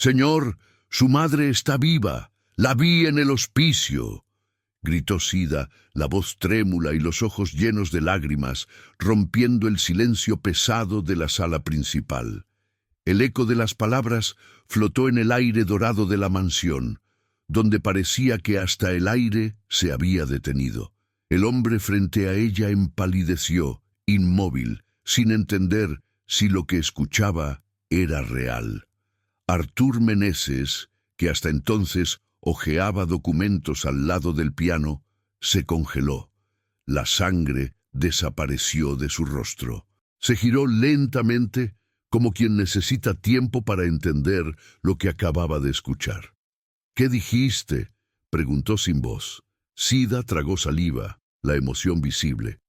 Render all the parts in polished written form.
«Señor, su madre está viva. La vi en el hospicio», gritó Sida, la voz trémula y los ojos llenos de lágrimas, rompiendo el silencio pesado de la sala principal. El eco de las palabras flotó en el aire dorado de la mansión, donde parecía que hasta el aire se había detenido. El hombre frente a ella empalideció, inmóvil, sin entender si lo que escuchaba era real. Artur Meneses, que hasta entonces hojeaba documentos al lado del piano, se congeló. La sangre desapareció de su rostro. Se giró lentamente, como quien necesita tiempo para entender lo que acababa de escuchar. «¿Qué dijiste?», preguntó sin voz. Sida tragó saliva, la emoción visible.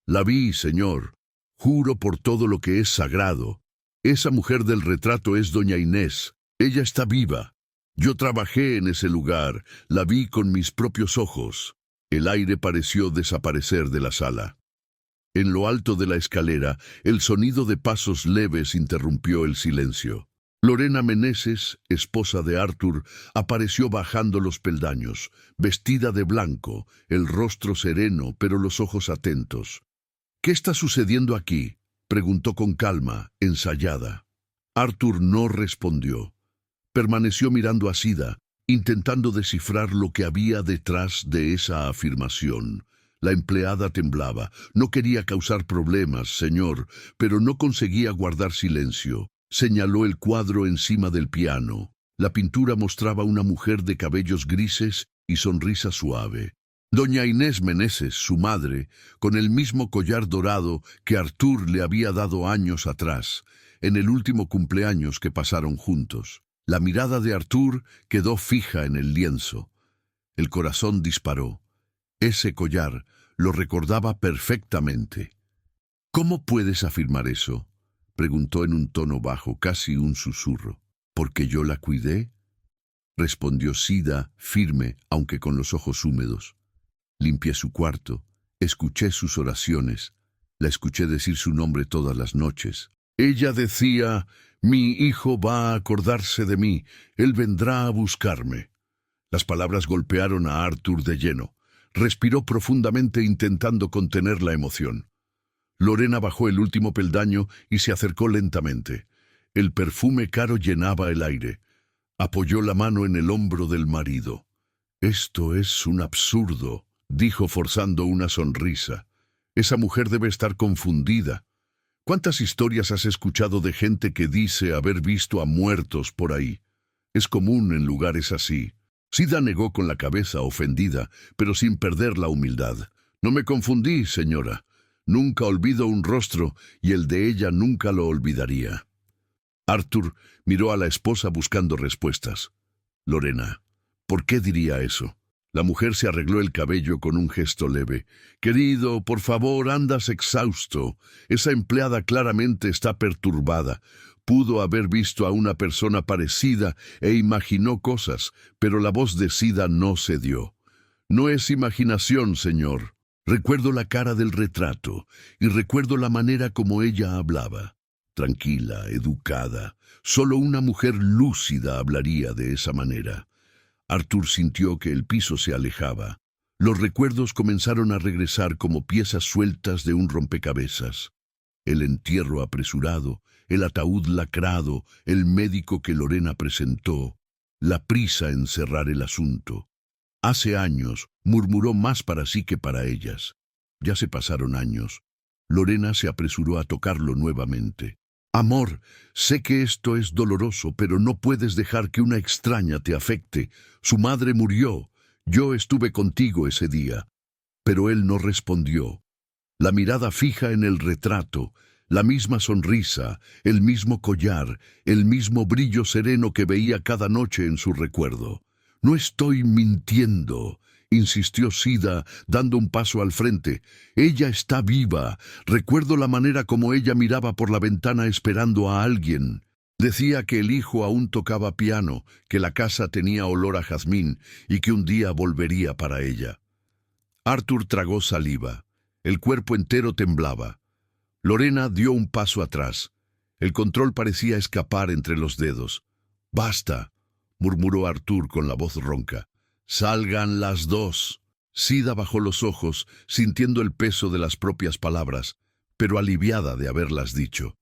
«La vi, señor. Juro por todo lo que es sagrado. Esa mujer del retrato es doña Inés. Ella está viva. Yo trabajé en ese lugar, la vi con mis propios ojos». El aire pareció desaparecer de la sala. En lo alto de la escalera, el sonido de pasos leves interrumpió el silencio. Lorena Meneses, esposa de Artur, apareció bajando los peldaños, vestida de blanco, el rostro sereno, pero los ojos atentos. «¿Qué está sucediendo aquí?», preguntó con calma, ensayada. Artur no respondió. Permaneció mirando a Sida, intentando descifrar lo que había detrás de esa afirmación. La empleada temblaba. «No quería causar problemas, señor, pero no conseguía guardar silencio». Señaló el cuadro encima del piano. La pintura mostraba una mujer de cabellos grises y sonrisa suave. Doña Inés Meneses, su madre, con el mismo collar dorado que Artur le había dado años atrás, en el último cumpleaños que pasaron juntos. La mirada de Artur quedó fija en el lienzo. El corazón disparó. Ese collar lo recordaba perfectamente. «¿Cómo puedes afirmar eso?», preguntó en un tono bajo, casi un susurro. «¿Porque yo la cuidé?», respondió Sida, firme, aunque con los ojos húmedos. «Limpié su cuarto, escuché sus oraciones, la escuché decir su nombre todas las noches. Ella decía: mi hijo va a acordarse de mí, él vendrá a buscarme». Las palabras golpearon a Artur de lleno. Respiró profundamente intentando contener la emoción. Lorena bajó el último peldaño y se acercó lentamente. El perfume caro llenaba el aire. Apoyó la mano en el hombro del marido. «Esto es un absurdo», dijo forzando una sonrisa. «Esa mujer debe estar confundida. ¿Cuántas historias has escuchado de gente que dice haber visto a muertos por ahí? Es común en lugares así». Sida negó con la cabeza, ofendida, pero sin perder la humildad. «No me confundí, señora. Nunca olvido un rostro y el de ella nunca lo olvidaría». Artur miró a la esposa buscando respuestas. «Lorena, ¿por qué diría eso?». La mujer se arregló el cabello con un gesto leve. «Querido, por favor, andas exhausto. Esa empleada claramente está perturbada. Pudo haber visto a una persona parecida e imaginó cosas, pero la voz de Sida no cedió. «No es imaginación, señor. Recuerdo la cara del retrato y recuerdo la manera como ella hablaba. Tranquila, educada. Solo una mujer lúcida hablaría de esa manera». Artur sintió que el piso se alejaba. Los recuerdos comenzaron a regresar como piezas sueltas de un rompecabezas. El entierro apresurado, el ataúd lacrado, el médico que Lorena presentó, la prisa en cerrar el asunto. «Hace años», murmuró más para sí que para ellas. Ya se pasaron años. Lorena se apresuró a tocarlo nuevamente. «Amor, sé que esto es doloroso, pero no puedes dejar que una extraña te afecte. Su madre murió. Yo estuve contigo ese día». Pero él no respondió. La mirada fija en el retrato, la misma sonrisa, el mismo collar, el mismo brillo sereno que veía cada noche en su recuerdo. «No estoy mintiendo», insistió Sida, dando un paso al frente. «Ella está viva. Recuerdo la manera como ella miraba por la ventana esperando a alguien. Decía que el hijo aún tocaba piano, que la casa tenía olor a jazmín y que un día volvería para ella». Artur tragó saliva. El cuerpo entero temblaba. Lorena dio un paso atrás. El control parecía escapar entre los dedos. «Basta», murmuró Arthur con la voz ronca. «Salgan las dos». Sida bajó los ojos, sintiendo el peso de las propias palabras, pero aliviada de haberlas dicho.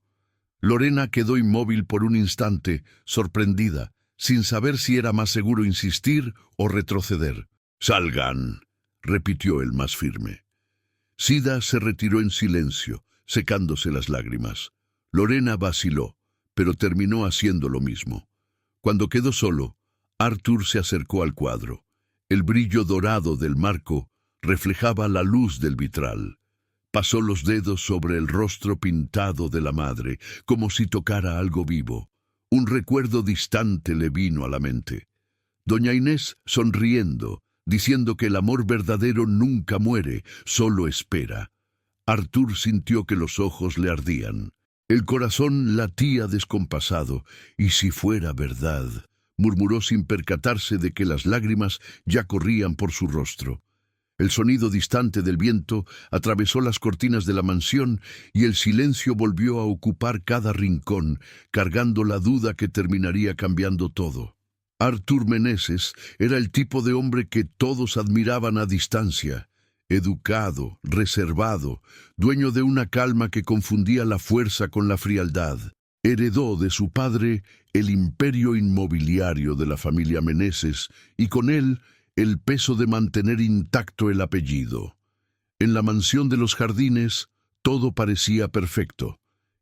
Lorena quedó inmóvil por un instante, sorprendida, sin saber si era más seguro insistir o retroceder. «Salgan», repitió el más firme. Sida se retiró en silencio, secándose las lágrimas. Lorena vaciló, pero terminó haciendo lo mismo. Cuando quedó solo, Arthur se acercó al cuadro. El brillo dorado del marco reflejaba la luz del vitral. Pasó los dedos sobre el rostro pintado de la madre, como si tocara algo vivo. Un recuerdo distante le vino a la mente. Doña Inés sonriendo, diciendo que el amor verdadero nunca muere, solo espera. Arthur sintió que los ojos le ardían. El corazón latía descompasado, y si fuera verdad, murmuró sin percatarse de que las lágrimas ya corrían por su rostro. El sonido distante del viento atravesó las cortinas de la mansión y el silencio volvió a ocupar cada rincón, cargando la duda que terminaría cambiando todo. Arthur Meneses era el tipo de hombre que todos admiraban a distancia. Educado, reservado, dueño de una calma que confundía la fuerza con la frialdad. Heredó de su padre el imperio inmobiliario de la familia Meneses y con él el peso de mantener intacto el apellido. En la mansión de los Jardines todo parecía perfecto.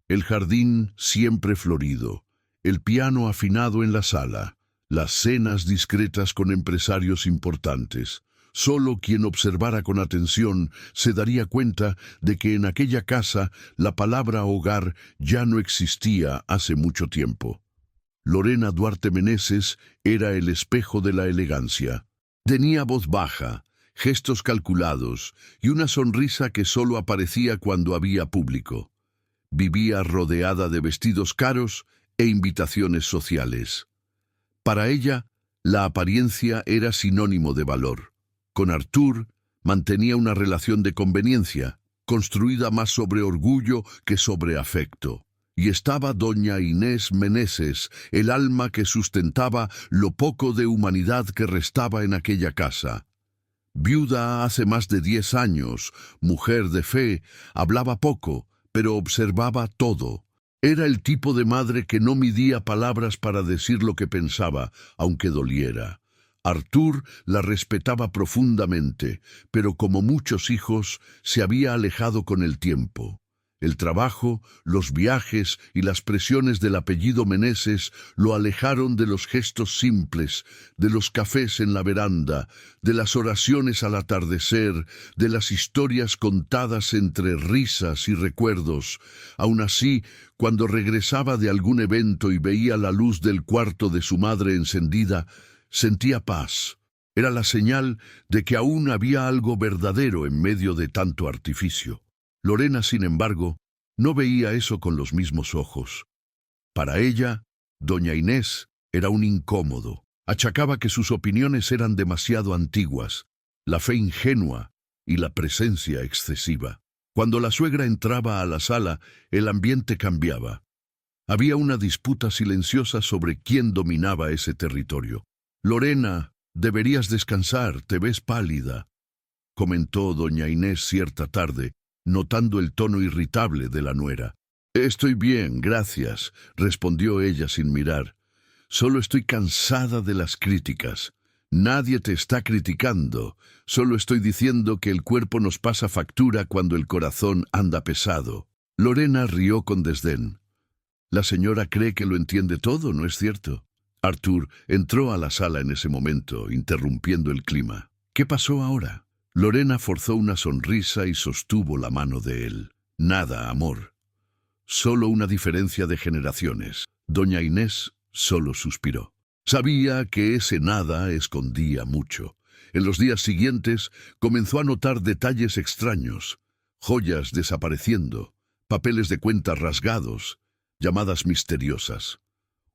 El jardín siempre florido, el piano afinado en la sala, las cenas discretas con empresarios importantes. Solo quien observara con atención se daría cuenta de que en aquella casa la palabra hogar ya no existía hace mucho tiempo. Lorena Duarte Meneses era el espejo de la elegancia. Tenía voz baja, gestos calculados y una sonrisa que solo aparecía cuando había público. Vivía rodeada de vestidos caros e invitaciones sociales. Para ella, la apariencia era sinónimo de valor. Con Arthur mantenía una relación de conveniencia, construida más sobre orgullo que sobre afecto. Y estaba doña Inés Meneses, el alma que sustentaba lo poco de humanidad que restaba en aquella casa. Viuda hace más de 10 años, mujer de fe, hablaba poco, pero observaba todo. Era el tipo de madre que no midía palabras para decir lo que pensaba, aunque doliera. Arthur la respetaba profundamente, pero como muchos hijos, se había alejado con el tiempo. El trabajo, los viajes y las presiones del apellido Meneses lo alejaron de los gestos simples, de los cafés en la veranda, de las oraciones al atardecer, de las historias contadas entre risas y recuerdos. Aun así, cuando regresaba de algún evento y veía la luz del cuarto de su madre encendida, sentía paz. Era la señal de que aún había algo verdadero en medio de tanto artificio. Lorena, sin embargo, no veía eso con los mismos ojos. Para ella, doña Inés era un incómodo. Achacaba que sus opiniones eran demasiado antiguas, la fe ingenua y la presencia excesiva. Cuando la suegra entraba a la sala, el ambiente cambiaba. Había una disputa silenciosa sobre quién dominaba ese territorio. «Lorena, deberías descansar, te ves pálida», comentó doña Inés cierta tarde, notando el tono irritable de la nuera. «Estoy bien, gracias», respondió ella sin mirar. «Solo estoy cansada de las críticas. Nadie te está criticando, solo estoy diciendo que el cuerpo nos pasa factura cuando el corazón anda pesado». Lorena rió con desdén. «La señora cree que lo entiende todo, ¿no es cierto?» Arthur entró a la sala en ese momento, interrumpiendo el clima. «¿Qué pasó ahora?» Lorena forzó una sonrisa y sostuvo la mano de él. «Nada, amor. Solo una diferencia de generaciones». Doña Inés solo suspiró. Sabía que ese nada escondía mucho. En los días siguientes comenzó a notar detalles extraños, joyas desapareciendo, papeles de cuentas rasgados, llamadas misteriosas.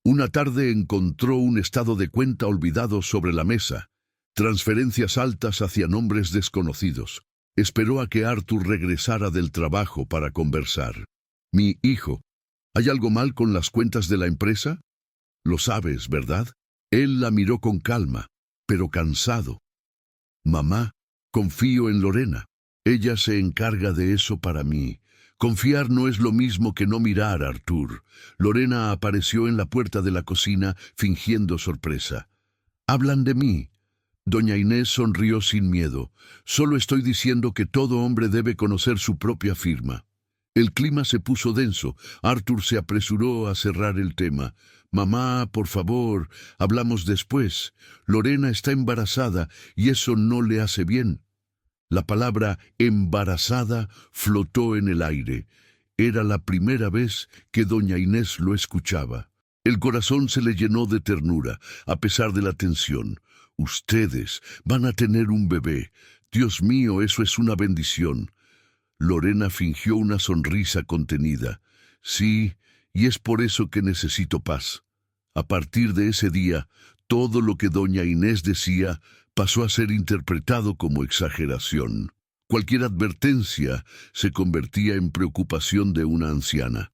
Una tarde encontró un estado de cuenta olvidado sobre la mesa, transferencias altas hacia nombres desconocidos. Esperó a que Arthur regresara del trabajo para conversar. «Mi hijo, ¿hay algo mal con las cuentas de la empresa?» Lo sabes, ¿verdad? Él la miró con calma, pero cansado. Mamá, confío en Lorena. Ella se encarga de eso para mí. Confiar no es lo mismo que no mirar, Artur. Lorena apareció en la puerta de la cocina fingiendo sorpresa. Hablan de mí. Doña Inés sonrió sin miedo. Solo estoy diciendo que todo hombre debe conocer su propia firma. El clima se puso denso. Artur se apresuró a cerrar el tema. Mamá, por favor, hablamos después. Lorena está embarazada y eso no le hace bien. La palabra embarazada flotó en el aire. Era la primera vez que doña Inés lo escuchaba. El corazón se le llenó de ternura, a pesar de la tensión. Ustedes van a tener un bebé. Dios mío, eso es una bendición. Lorena fingió una sonrisa contenida. Sí, y es por eso que necesito paz. A partir de ese día, todo lo que doña Inés decía pasó a ser interpretado como exageración. Cualquier advertencia se convertía en preocupación de una anciana.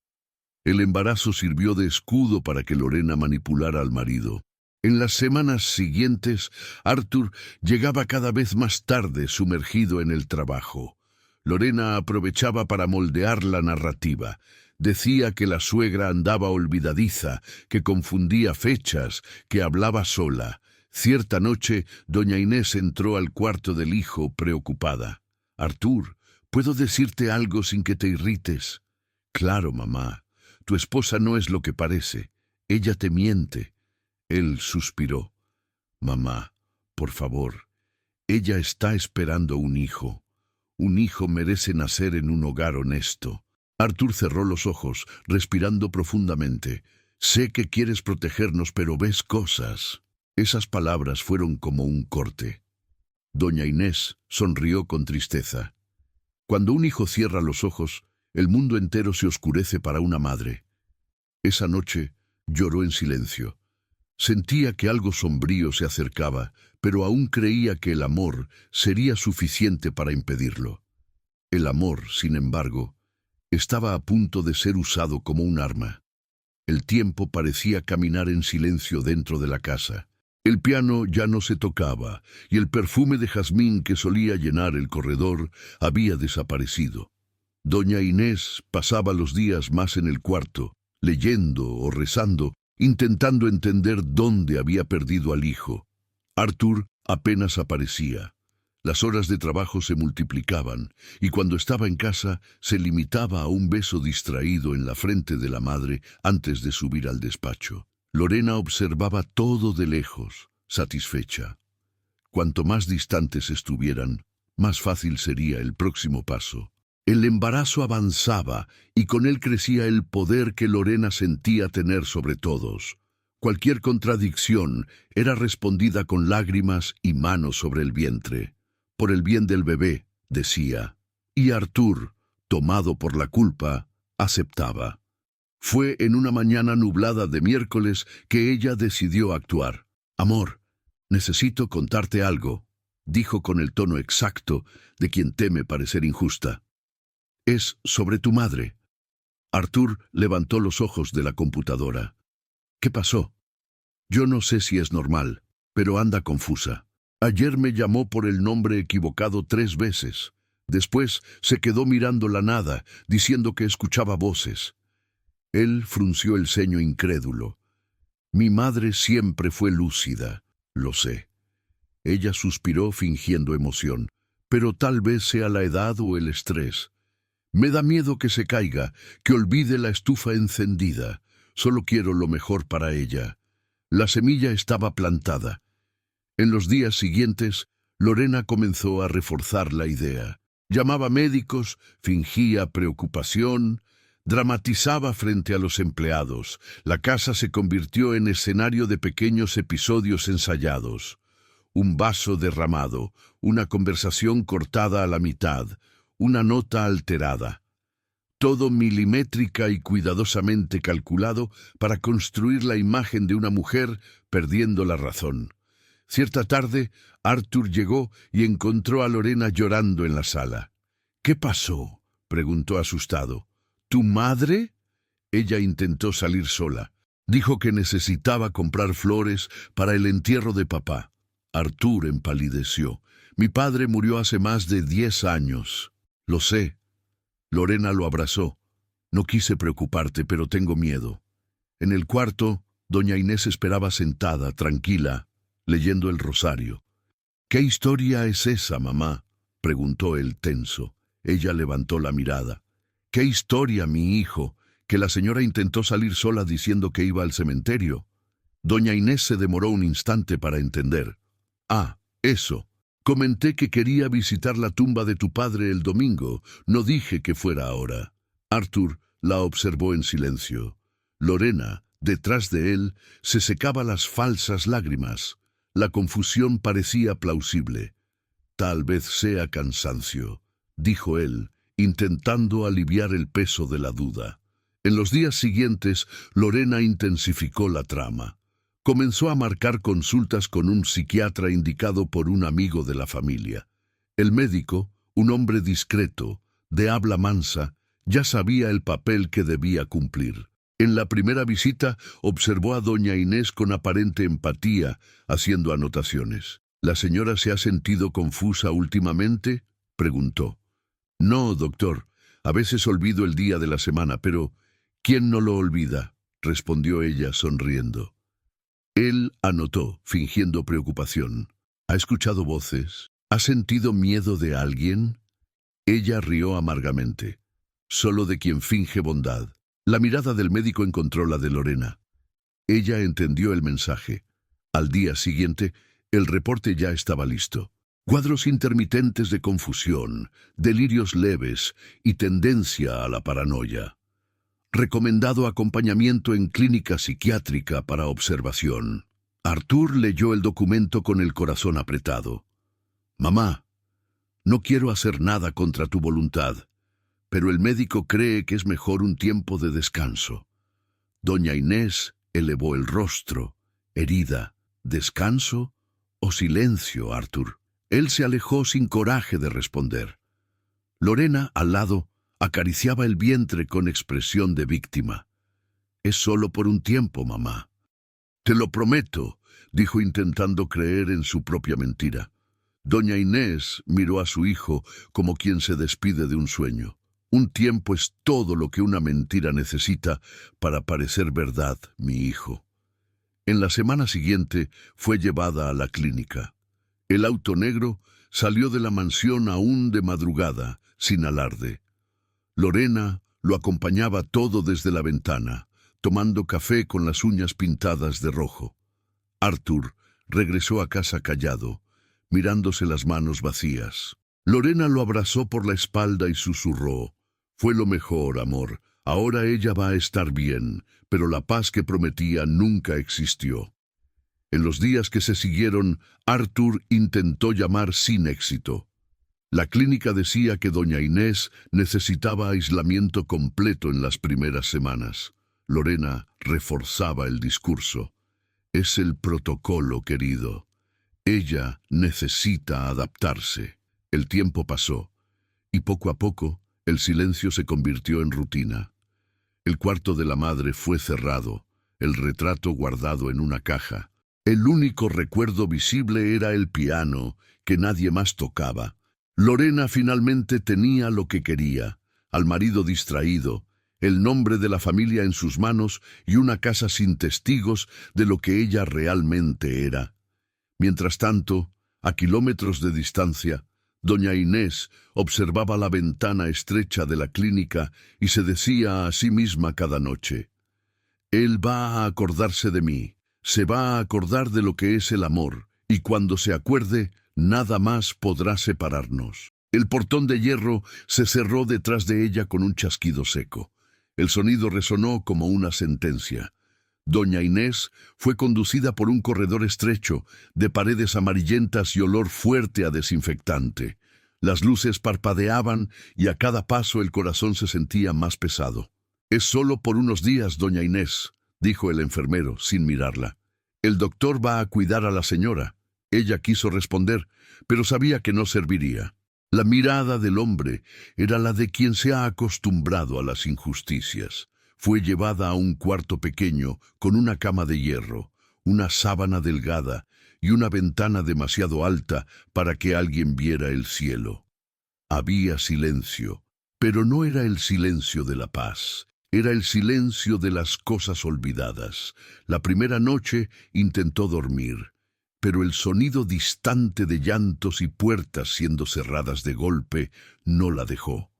El embarazo sirvió de escudo para que Lorena manipulara al marido. En las semanas siguientes, Artur llegaba cada vez más tarde sumergido en el trabajo. Lorena aprovechaba para moldear la narrativa. Decía que la suegra andaba olvidadiza, que confundía fechas, que hablaba sola. Cierta noche, doña Inés entró al cuarto del hijo preocupada. «Artur, ¿puedo decirte algo sin que te irrites?» «Claro, mamá. Tu esposa no es lo que parece. Ella te miente». Él suspiró. «Mamá, por favor, ella está esperando un hijo. Un hijo merece nacer en un hogar honesto». Artur cerró los ojos, respirando profundamente. «Sé que quieres protegernos, pero ves cosas». Esas palabras fueron como un corte. Doña Inés sonrió con tristeza. Cuando un hijo cierra los ojos, el mundo entero se oscurece para una madre. Esa noche lloró en silencio. Sentía que algo sombrío se acercaba, pero aún creía que el amor sería suficiente para impedirlo. El amor, sin embargo, estaba a punto de ser usado como un arma. El tiempo parecía caminar en silencio dentro de la casa. El piano ya no se tocaba, y el perfume de jazmín que solía llenar el corredor había desaparecido. Doña Inés pasaba los días más en el cuarto, leyendo o rezando, intentando entender dónde había perdido al hijo. Artur apenas aparecía. Las horas de trabajo se multiplicaban, y cuando estaba en casa se limitaba a un beso distraído en la frente de la madre antes de subir al despacho. Lorena observaba todo de lejos, satisfecha. Cuanto más distantes estuvieran, más fácil sería el próximo paso. El embarazo avanzaba y con él crecía el poder que Lorena sentía tener sobre todos. Cualquier contradicción era respondida con lágrimas y manos sobre el vientre. Por el bien del bebé, decía. Y Artur, tomado por la culpa, aceptaba. Fue en una mañana nublada de miércoles que ella decidió actuar. «Amor, necesito contarte algo», dijo con el tono exacto de quien teme parecer injusta. «Es sobre tu madre». Artur levantó los ojos de la computadora. «¿Qué pasó?» «Yo no sé si es normal, pero anda confusa. Ayer me llamó por el nombre equivocado 3 veces. Después se quedó mirando la nada, diciendo que escuchaba voces». Él frunció el ceño incrédulo. «Mi madre siempre fue lúcida, lo sé». Ella suspiró fingiendo emoción. «Pero tal vez sea la edad o el estrés. Me da miedo que se caiga, que olvide la estufa encendida. Solo quiero lo mejor para ella». La semilla estaba plantada. En los días siguientes, Lorena comenzó a reforzar la idea. Llamaba médicos, fingía preocupación, dramatizaba frente a los empleados. La casa se convirtió en escenario de pequeños episodios ensayados. Un vaso derramado, una conversación cortada a la mitad, una nota alterada. Todo milimétrica y cuidadosamente calculado para construir la imagen de una mujer perdiendo la razón. Cierta tarde, Artur llegó y encontró a Lorena llorando en la sala. «¿Qué pasó?», preguntó asustado. «¿Tu madre?». Ella intentó salir sola. Dijo que necesitaba comprar flores para el entierro de papá. Arthur empalideció. Mi padre murió hace más de 10 años. Lo sé. Lorena lo abrazó. No quise preocuparte, pero tengo miedo. En el cuarto, doña Inés esperaba sentada, tranquila, leyendo el rosario. ¿Qué historia es esa, mamá?, preguntó él tenso. Ella levantó la mirada. ¿Qué historia, mi hijo? Que la señora intentó salir sola diciendo que iba al cementerio. Doña Inés se demoró un instante para entender. Ah, eso. Comenté que quería visitar la tumba de tu padre el domingo. No dije que fuera ahora. Arthur la observó en silencio. Lorena, detrás de él, se secaba las falsas lágrimas. La confusión parecía plausible. Tal vez sea cansancio, dijo él, intentando aliviar el peso de la duda. En los días siguientes, Lorena intensificó la trama. Comenzó a marcar consultas con un psiquiatra indicado por un amigo de la familia. El médico, un hombre discreto, de habla mansa, ya sabía el papel que debía cumplir. En la primera visita observó a doña Inés con aparente empatía, haciendo anotaciones. ¿La señora se ha sentido confusa últimamente?, preguntó. No, doctor. A veces olvido el día de la semana, pero ¿quién no lo olvida?, respondió ella sonriendo. Él anotó, fingiendo preocupación. ¿Ha escuchado voces? ¿Ha sentido miedo de alguien? Ella rió amargamente. Solo de quien finge bondad. La mirada del médico encontró la de Lorena. Ella entendió el mensaje. Al día siguiente, el reporte ya estaba listo. Cuadros intermitentes de confusión, delirios leves y tendencia a la paranoia. Recomendado acompañamiento en clínica psiquiátrica para observación. Arthur leyó el documento con el corazón apretado. Mamá, no quiero hacer nada contra tu voluntad, pero el médico cree que es mejor un tiempo de descanso. Doña Inés elevó el rostro, herida. ¿Descanso o silencio, Arthur? Él se alejó sin coraje de responder. Lorena, al lado, acariciaba el vientre con expresión de víctima. Es solo por un tiempo, mamá. Te lo prometo, dijo intentando creer en su propia mentira. Doña Inés miró a su hijo como quien se despide de un sueño. Un tiempo es todo lo que una mentira necesita para parecer verdad, mi hijo. En la semana siguiente fue llevada a la clínica. El auto negro salió de la mansión aún de madrugada, sin alarde. Lorena lo acompañaba todo desde la ventana, tomando café con las uñas pintadas de rojo. Arthur regresó a casa callado, mirándose las manos vacías. Lorena lo abrazó por la espalda y susurró: «Fue lo mejor, amor. Ahora ella va a estar bien», pero la paz que prometía nunca existió. En los días que se siguieron, Arthur intentó llamar sin éxito. La clínica decía que doña Inés necesitaba aislamiento completo en las primeras semanas. Lorena reforzaba el discurso. Es el protocolo, querido. Ella necesita adaptarse. El tiempo pasó, y poco a poco el silencio se convirtió en rutina. El cuarto de la madre fue cerrado, el retrato guardado en una caja. El único recuerdo visible era el piano, que nadie más tocaba. Lorena finalmente tenía lo que quería: al marido distraído, el nombre de la familia en sus manos y una casa sin testigos de lo que ella realmente era. Mientras tanto, a kilómetros de distancia, doña Inés observaba la ventana estrecha de la clínica y se decía a sí misma cada noche: «Él va a acordarse de mí, se va a acordar de lo que es el amor, y cuando se acuerde, nada más podrá separarnos». El portón de hierro se cerró detrás de ella con un chasquido seco. El sonido resonó como una sentencia. Doña Inés fue conducida por un corredor estrecho, de paredes amarillentas y olor fuerte a desinfectante. Las luces parpadeaban y a cada paso el corazón se sentía más pesado. «Es solo por unos días, doña Inés», dijo el enfermero, sin mirarla. «El doctor va a cuidar a la señora». Ella quiso responder, pero sabía que no serviría. La mirada del hombre era la de quien se ha acostumbrado a las injusticias. Fue llevada a un cuarto pequeño con una cama de hierro, una sábana delgada y una ventana demasiado alta para que alguien viera el cielo. Había silencio, pero no era el silencio de la paz. Era el silencio de las cosas olvidadas. La primera noche intentó dormir, pero el sonido distante de llantos y puertas siendo cerradas de golpe no la dejó.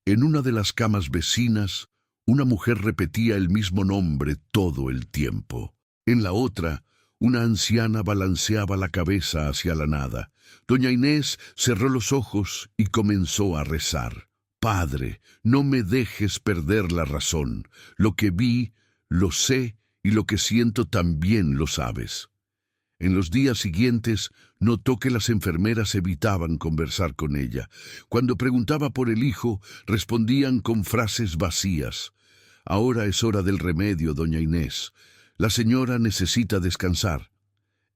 En una de las camas vecinas, una mujer repetía el mismo nombre todo el tiempo. En la otra, una anciana balanceaba la cabeza hacia la nada. Doña Inés cerró los ojos y comenzó a rezar. Padre, no me dejes perder la razón. Lo que vi, lo sé, y lo que siento también lo sabes. En los días siguientes notó que las enfermeras evitaban conversar con ella. Cuando preguntaba por el hijo, respondían con frases vacías. Ahora es hora del remedio, doña Inés. La señora necesita descansar.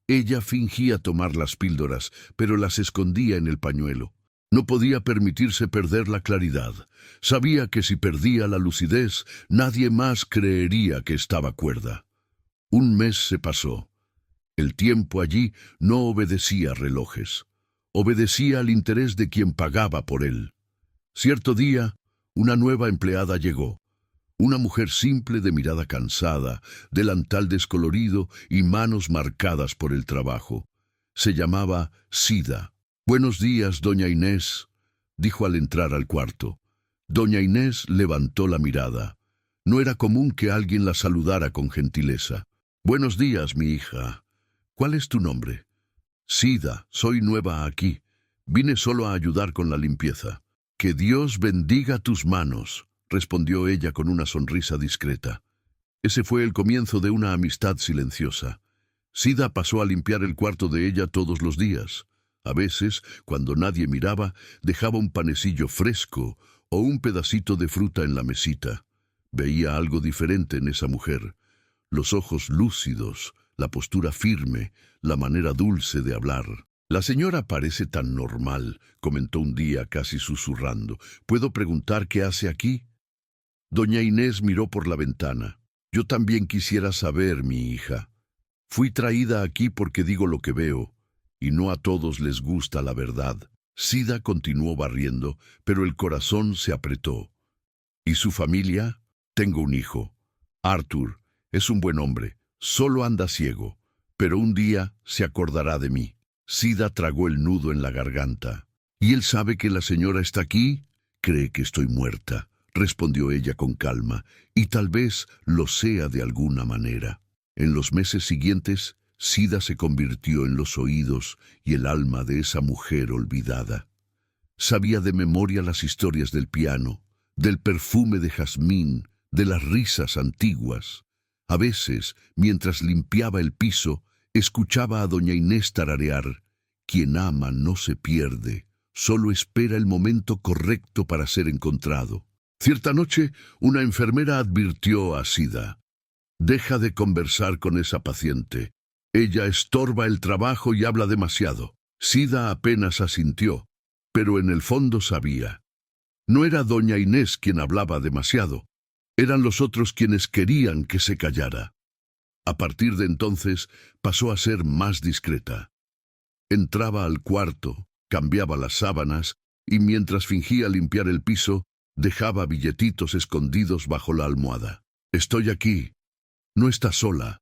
Ella fingía tomar las píldoras, pero las escondía en el pañuelo. No podía permitirse perder la claridad. Sabía que si perdía la lucidez, nadie más creería que estaba cuerda. Un mes se pasó. El tiempo allí no obedecía relojes. Obedecía al interés de quien pagaba por él. Cierto día, una nueva empleada llegó. Una mujer simple de mirada cansada, delantal descolorido y manos marcadas por el trabajo. Se llamaba Sida. «Buenos días, doña Inés», dijo al entrar al cuarto. Doña Inés levantó la mirada. No era común que alguien la saludara con gentileza. «Buenos días, mi hija. ¿Cuál es tu nombre?» «Sida, soy nueva aquí. Vine solo a ayudar con la limpieza». «Que Dios bendiga tus manos», respondió ella con una sonrisa discreta. Ese fue el comienzo de una amistad silenciosa. Sida pasó a limpiar el cuarto de ella todos los días. A veces, cuando nadie miraba, dejaba un panecillo fresco o un pedacito de fruta en la mesita. Veía algo diferente en esa mujer. Los ojos lúcidos, la postura firme, la manera dulce de hablar. «La señora parece tan normal», comentó un día casi susurrando. «¿Puedo preguntar qué hace aquí?» Doña Inés miró por la ventana. «Yo también quisiera saber, mi hija. Fui traída aquí porque digo lo que veo, y no a todos les gusta la verdad». Sida continuó barriendo, pero el corazón se apretó. «¿Y su familia?» «Tengo un hijo. Arthur. Es un buen hombre. Solo anda ciego, pero un día se acordará de mí». Sida tragó el nudo en la garganta. «¿Y él sabe que la señora está aquí?» «Cree que estoy muerta», respondió ella con calma, «y tal vez lo sea de alguna manera». En los meses siguientes, Sida se convirtió en los oídos y el alma de esa mujer olvidada. Sabía de memoria las historias del piano, del perfume de jazmín, de las risas antiguas. A veces, mientras limpiaba el piso, escuchaba a doña Inés tararear: «Quien ama no se pierde, solo espera el momento correcto para ser encontrado». Cierta noche, una enfermera advirtió a Sida: «Deja de conversar con esa paciente. Ella estorba el trabajo y habla demasiado». Sida apenas asintió, pero en el fondo sabía. No era doña Inés quien hablaba demasiado. Eran los otros quienes querían que se callara. A partir de entonces, pasó a ser más discreta. Entraba al cuarto, cambiaba las sábanas y mientras fingía limpiar el piso, dejaba billetitos escondidos bajo la almohada. «Estoy aquí. No está sola».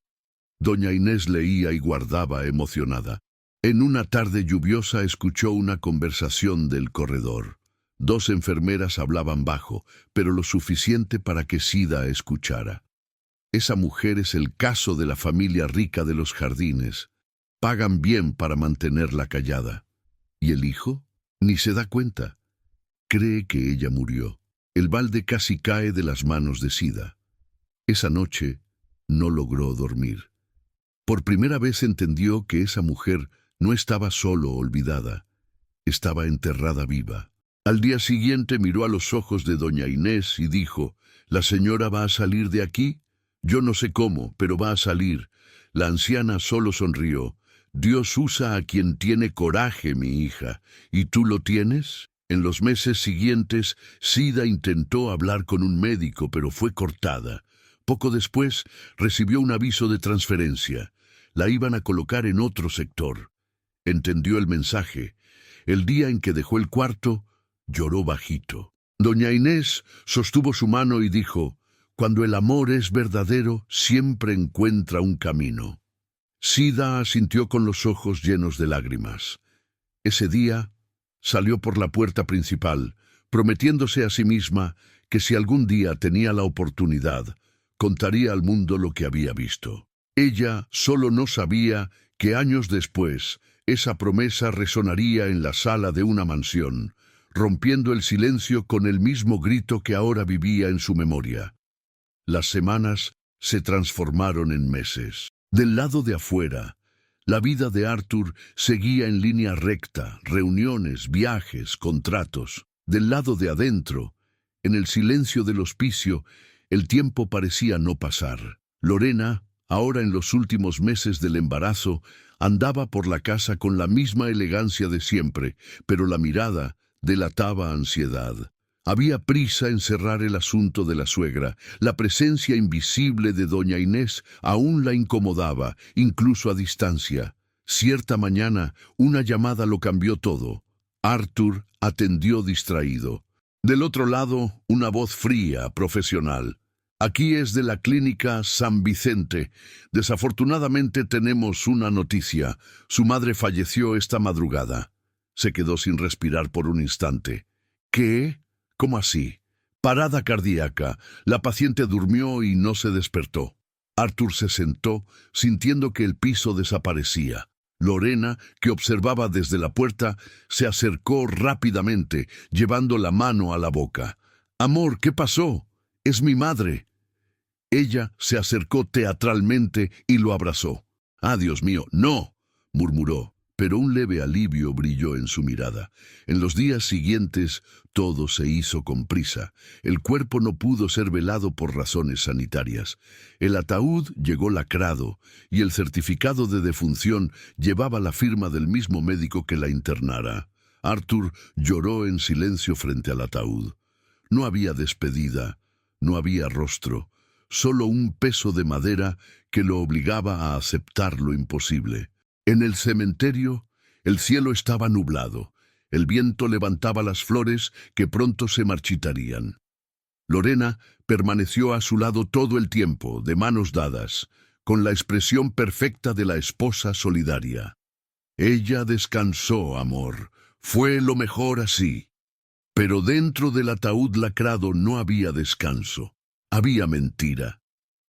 Doña Inés leía y guardaba emocionada. En una tarde lluviosa escuchó una conversación del corredor. Dos enfermeras hablaban bajo, pero lo suficiente para que Sida escuchara. «Esa mujer es el caso de la familia rica de los jardines. Pagan bien para mantenerla callada. ¿Y el hijo? Ni se da cuenta. Cree que ella murió». El balde casi cae de las manos de Sida. Esa noche no logró dormir. Por primera vez entendió que esa mujer no estaba solo olvidada, estaba enterrada viva. Al día siguiente miró a los ojos de doña Inés y dijo: «¿La señora va a salir de aquí?» «Yo no sé cómo, pero va a salir». La anciana solo sonrió. «Dios usa a quien tiene coraje, mi hija. ¿Y tú lo tienes?» En los meses siguientes, Sida intentó hablar con un médico, pero fue cortada. Poco después, recibió un aviso de transferencia. La iban a colocar en otro sector. Entendió el mensaje. El día en que dejó el cuarto, lloró bajito. Doña Inés sostuvo su mano y dijo: «Cuando el amor es verdadero, siempre encuentra un camino». Sida asintió con los ojos llenos de lágrimas. Ese día salió por la puerta principal, prometiéndose a sí misma que si algún día tenía la oportunidad, contaría al mundo lo que había visto. Ella solo no sabía que años después esa promesa resonaría en la sala de una mansión, rompiendo el silencio con el mismo grito que ahora vivía en su memoria. Las semanas se transformaron en meses. Del lado de afuera, la vida de Arthur seguía en línea recta, reuniones, viajes, contratos. Del lado de adentro, en el silencio del hospicio, el tiempo parecía no pasar. Lorena, ahora en los últimos meses del embarazo, andaba por la casa con la misma elegancia de siempre, pero la mirada delataba ansiedad. Había prisa en cerrar el asunto de la suegra. La presencia invisible de doña Inés aún la incomodaba, incluso a distancia. Cierta mañana, una llamada lo cambió todo. Arthur atendió distraído. Del otro lado, una voz fría, profesional. «Aquí es de la clínica San Vicente. Desafortunadamente tenemos una noticia. Su madre falleció esta madrugada». Se quedó sin respirar por un instante. «¿Qué? ¿Cómo así?» «Parada cardíaca. La paciente durmió y no se despertó». Arthur se sentó, sintiendo que el piso desaparecía. Lorena, que observaba desde la puerta, se acercó rápidamente, llevando la mano a la boca. «Amor, ¿qué pasó? Es mi madre». Ella se acercó teatralmente y lo abrazó. «Ah, Dios mío, no», murmuró, pero un leve alivio brilló en su mirada. En los días siguientes, todo se hizo con prisa. El cuerpo no pudo ser velado por razones sanitarias. El ataúd llegó lacrado y el certificado de defunción llevaba la firma del mismo médico que la internara. Arthur lloró en silencio frente al ataúd. No había despedida, no había rostro, solo un peso de madera que lo obligaba a aceptar lo imposible. En el cementerio, el cielo estaba nublado. El viento levantaba las flores que pronto se marchitarían. Lorena permaneció a su lado todo el tiempo, de manos dadas, con la expresión perfecta de la esposa solidaria. Ella descansó, amor. Fue lo mejor así. Pero dentro del ataúd lacrado no había descanso. Había mentira.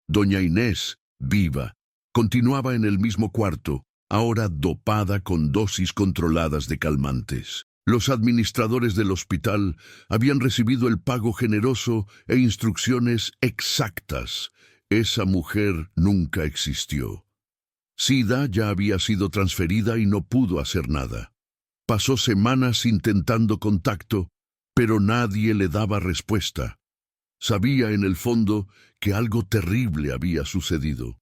Doña Inés, viva, continuaba en el mismo cuarto, ahora dopada con dosis controladas de calmantes. Los administradores del hospital habían recibido el pago generoso e instrucciones exactas. Esa mujer nunca existió. Sida ya había sido transferida y no pudo hacer nada. Pasó semanas intentando contacto, pero nadie le daba respuesta. Sabía en el fondo que algo terrible había sucedido.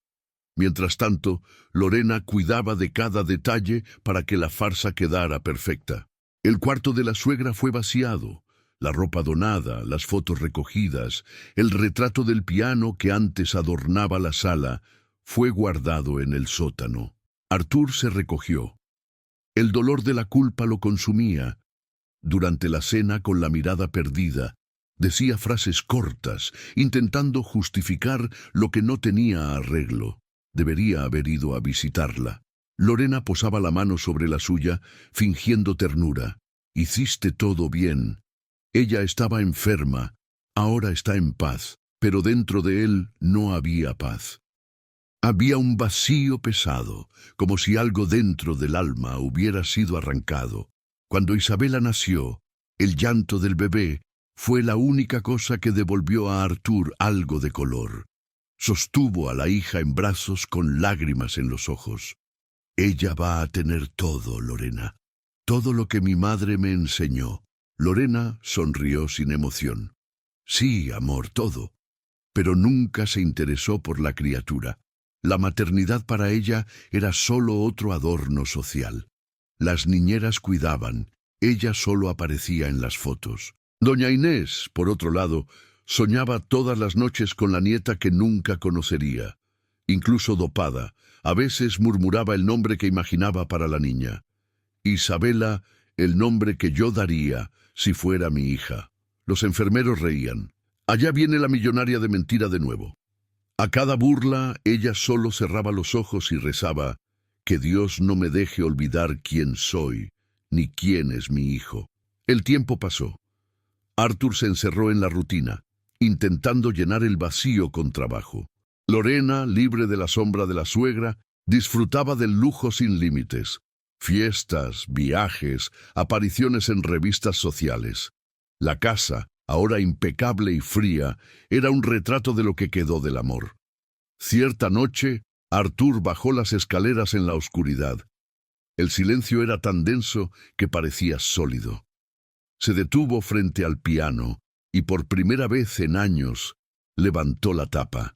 Mientras tanto, Lorena cuidaba de cada detalle para que la farsa quedara perfecta. El cuarto de la suegra fue vaciado, la ropa donada, las fotos recogidas, el retrato del piano que antes adornaba la sala, fue guardado en el sótano. Arthur se recogió. El dolor de la culpa lo consumía. Durante la cena, con la mirada perdida, decía frases cortas, intentando justificar lo que no tenía arreglo. Debería haber ido a visitarla. Lorena posaba la mano sobre la suya, fingiendo ternura. «Hiciste todo bien. Ella estaba enferma, ahora está en paz», pero dentro de él no había paz. Había un vacío pesado, como si algo dentro del alma hubiera sido arrancado. Cuando Isabela nació, el llanto del bebé fue la única cosa que devolvió a Arthur algo de color. Sostuvo a la hija en brazos con lágrimas en los ojos. «Ella va a tener todo, Lorena. Todo lo que mi madre me enseñó». Lorena sonrió sin emoción. «Sí, amor, todo». Pero nunca se interesó por la criatura. La maternidad para ella era solo otro adorno social. Las niñeras cuidaban, ella solo aparecía en las fotos. Doña Inés, por otro lado, soñaba todas las noches con la nieta que nunca conocería. Incluso dopada, a veces murmuraba el nombre que imaginaba para la niña. Isabela, el nombre que yo daría si fuera mi hija. Los enfermeros reían. Allá viene la millonaria de mentira de nuevo. A cada burla, ella solo cerraba los ojos y rezaba: que Dios no me deje olvidar quién soy, ni quién es mi hijo. El tiempo pasó. Arthur se encerró en la rutina, intentando llenar el vacío con trabajo. Lorena, libre de la sombra de la suegra, disfrutaba del lujo sin límites. Fiestas, viajes, apariciones en revistas sociales. La casa, ahora impecable y fría, era un retrato de lo que quedó del amor. Cierta noche, Arthur bajó las escaleras en la oscuridad. El silencio era tan denso que parecía sólido. Se detuvo frente al piano y por primera vez en años levantó la tapa.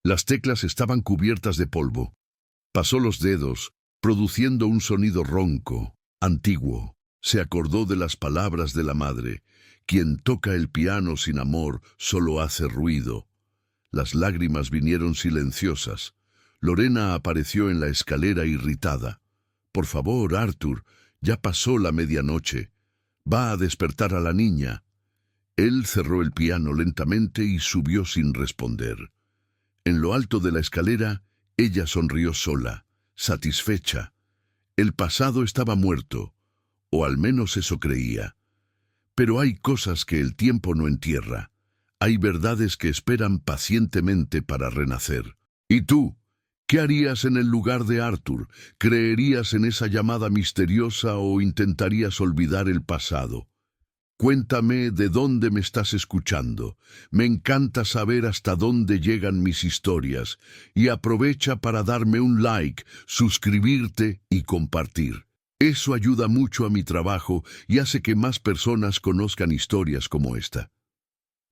Las teclas estaban cubiertas de polvo. Pasó los dedos, produciendo un sonido ronco, antiguo. Se acordó de las palabras de la madre: quien toca el piano sin amor solo hace ruido. Las lágrimas vinieron silenciosas. Lorena apareció en la escalera irritada. Por favor, Arthur, ya pasó la medianoche. Va a despertar a la niña. Él cerró el piano lentamente y subió sin responder. En lo alto de la escalera, ella sonrió sola, satisfecha. El pasado estaba muerto, o al menos eso creía. Pero hay cosas que el tiempo no entierra. Hay verdades que esperan pacientemente para renacer. ¿Y tú? ¿Qué harías en el lugar de Arthur? ¿Creerías en esa llamada misteriosa o intentarías olvidar el pasado? Cuéntame de dónde me estás escuchando. Me encanta saber hasta dónde llegan mis historias. Y aprovecha para darme un like, suscribirte y compartir. Eso ayuda mucho a mi trabajo y hace que más personas conozcan historias como esta.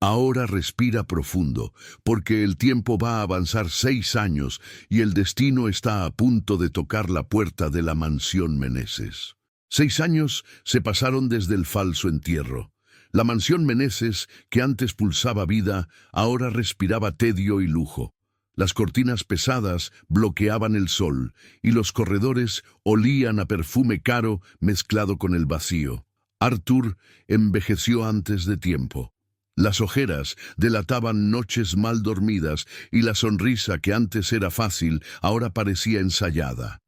Ahora respira profundo, porque el tiempo va a avanzar 6 años y el destino está a punto de tocar la puerta de la mansión Meneses. 6 años se pasaron desde el falso entierro. La mansión Meneses, que antes pulsaba vida, ahora respiraba tedio y lujo. Las cortinas pesadas bloqueaban el sol y los corredores olían a perfume caro mezclado con el vacío. Arthur envejeció antes de tiempo. Las ojeras delataban noches mal dormidas y la sonrisa que antes era fácil ahora parecía ensayada.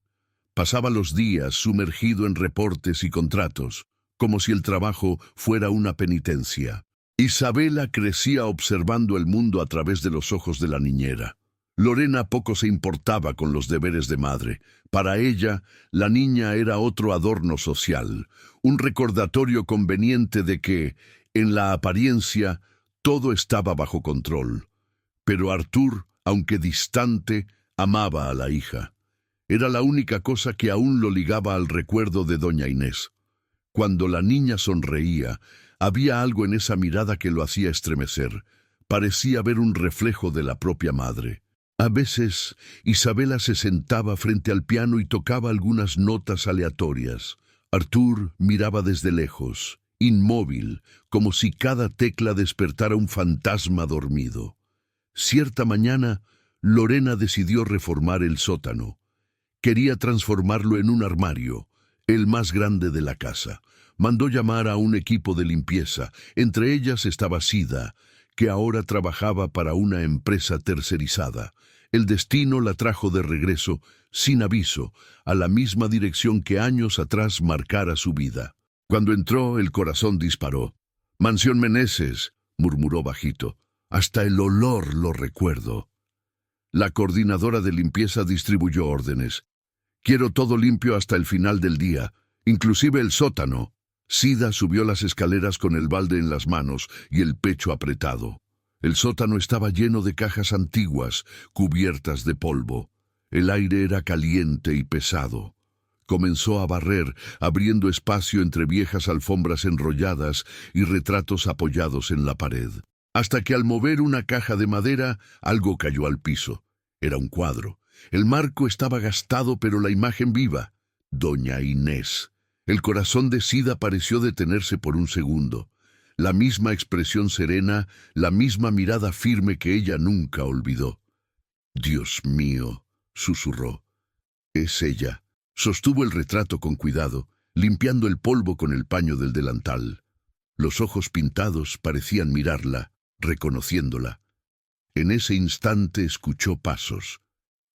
Pasaba los días sumergido en reportes y contratos, como si el trabajo fuera una penitencia. Isabela crecía observando el mundo a través de los ojos de la niñera. Lorena poco se importaba con los deberes de madre. Para ella, la niña era otro adorno social, un recordatorio conveniente de que, en la apariencia, todo estaba bajo control. Pero Arthur, aunque distante, amaba a la hija. Era la única cosa que aún lo ligaba al recuerdo de doña Inés. Cuando la niña sonreía, había algo en esa mirada que lo hacía estremecer. Parecía ver un reflejo de la propia madre. A veces, Isabela se sentaba frente al piano y tocaba algunas notas aleatorias. Arthur miraba desde lejos, inmóvil, como si cada tecla despertara un fantasma dormido. Cierta mañana, Lorena decidió reformar el sótano. Quería transformarlo en un armario, el más grande de la casa. Mandó llamar a un equipo de limpieza. Entre ellas estaba Sida, que ahora trabajaba para una empresa tercerizada. El destino la trajo de regreso, sin aviso, a la misma dirección que años atrás marcara su vida. Cuando entró, el corazón disparó. «Mansión Meneses», murmuró bajito. «Hasta el olor lo recuerdo». La coordinadora de limpieza distribuyó órdenes. «Quiero todo limpio hasta el final del día, inclusive el sótano». Sida subió las escaleras con el balde en las manos y el pecho apretado. El sótano estaba lleno de cajas antiguas, cubiertas de polvo. El aire era caliente y pesado. Comenzó a barrer, abriendo espacio entre viejas alfombras enrolladas y retratos apoyados en la pared. Hasta que al mover una caja de madera, algo cayó al piso. Era un cuadro. El marco estaba gastado, pero la imagen viva. Doña Inés. El corazón de Sida pareció detenerse por un segundo. La misma expresión serena, la misma mirada firme que ella nunca olvidó. «Dios mío», susurró. «Es ella». Sostuvo el retrato con cuidado, limpiando el polvo con el paño del delantal. Los ojos pintados parecían mirarla, reconociéndola. En ese instante escuchó pasos.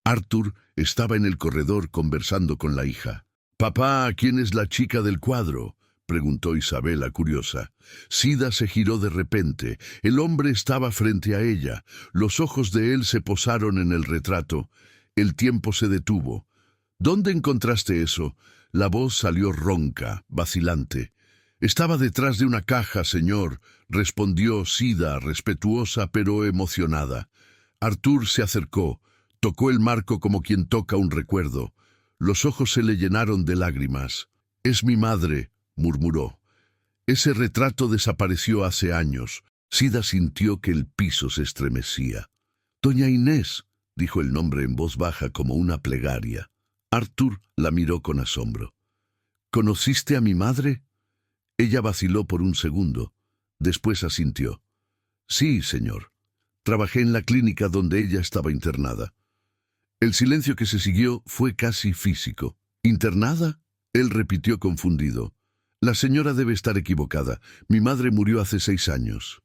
Arthur estaba en el corredor conversando con la hija. «Papá, ¿quién es la chica del cuadro?», preguntó Isabela, curiosa. Sida se giró de repente. El hombre estaba frente a ella. Los ojos de él se posaron en el retrato. El tiempo se detuvo. «¿Dónde encontraste eso?». La voz salió ronca, vacilante. «Estaba detrás de una caja, señor», respondió Sida, respetuosa pero emocionada. Arthur se acercó, tocó el marco como quien toca un recuerdo. Los ojos se le llenaron de lágrimas. «Es mi madre», murmuró. «Ese retrato desapareció hace años». Sida sintió que el piso se estremecía. «Doña Inés», dijo el nombre en voz baja como una plegaria. Arthur la miró con asombro. «¿Conociste a mi madre?». Ella vaciló por un segundo. Después asintió. «Sí, señor. Trabajé en la clínica donde ella estaba internada». El silencio que se siguió fue casi físico. «¿Internada?». Él repitió confundido. «La señora debe estar equivocada. Mi madre murió hace 6 años».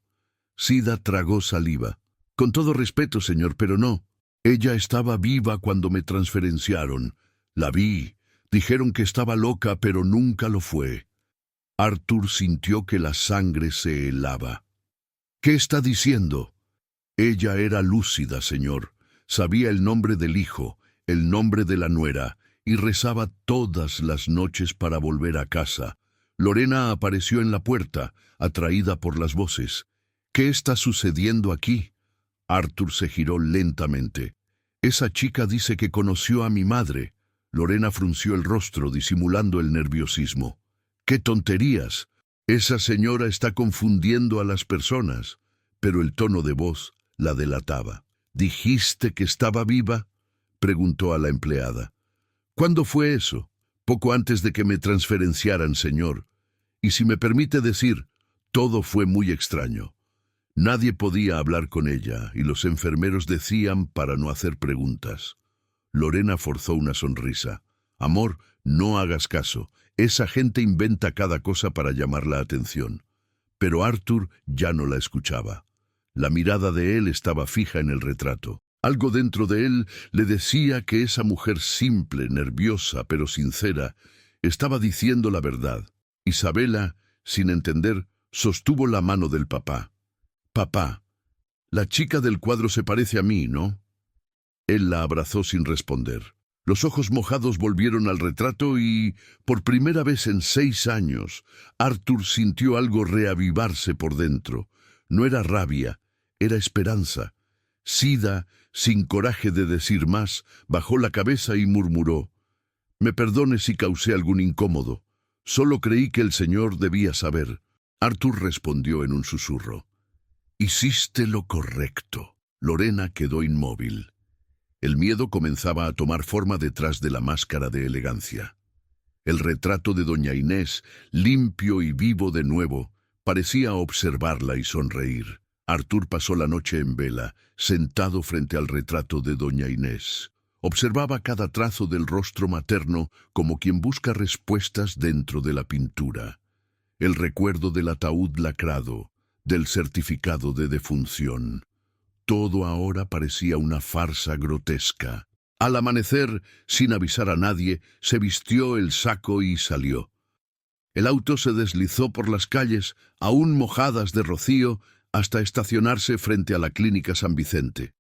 Sida tragó saliva. «Con todo respeto, señor, pero no. Ella estaba viva cuando me transferenciaron. La vi. Dijeron que estaba loca, pero nunca lo fue». Arthur sintió que la sangre se helaba. «¿Qué está diciendo?». «Ella era lúcida, señor. Sabía el nombre del hijo, el nombre de la nuera, y rezaba todas las noches para volver a casa. Lorena apareció en la puerta, atraída por las voces. «¿Qué está sucediendo aquí?». Arthur se giró lentamente. «Esa chica dice que conoció a mi madre». Lorena frunció el rostro, disimulando el nerviosismo. «¡Qué tonterías! Esa señora está confundiendo a las personas». Pero el tono de voz la delataba. «¿Dijiste que estaba viva?», preguntó a la empleada. «¿Cuándo fue eso?». «Poco antes de que me transferenciaran, señor. Y si me permite decir, todo fue muy extraño. Nadie podía hablar con ella, y los enfermeros decían para no hacer preguntas». Lorena forzó una sonrisa. «Amor, no hagas caso. Esa gente inventa cada cosa para llamar la atención». Pero Arthur ya no la escuchaba. La mirada de él estaba fija en el retrato. Algo dentro de él le decía que esa mujer simple, nerviosa, pero sincera, estaba diciendo la verdad. Isabela, sin entender, sostuvo la mano del papá. «Papá, la chica del cuadro se parece a mí, ¿no?». Él la abrazó sin responder. Los ojos mojados volvieron al retrato y, por primera vez en 6 años, Arthur sintió algo reavivarse por dentro. No era rabia, era esperanza. Sida, sin coraje de decir más, bajó la cabeza y murmuró: «Me perdone si causé algún incómodo. Solo creí que el señor debía saber». Arthur respondió en un susurro: «Hiciste lo correcto». Lorena quedó inmóvil. El miedo comenzaba a tomar forma detrás de la máscara de elegancia. El retrato de doña Inés, limpio y vivo de nuevo, parecía observarla y sonreír. Arthur pasó la noche en vela, sentado frente al retrato de doña Inés. Observaba cada trazo del rostro materno como quien busca respuestas dentro de la pintura. El recuerdo del ataúd lacrado, del certificado de defunción. Todo ahora parecía una farsa grotesca. Al amanecer, sin avisar a nadie, se vistió el saco y salió. El auto se deslizó por las calles, aún mojadas de rocío, hasta estacionarse frente a la Clínica San Vicente.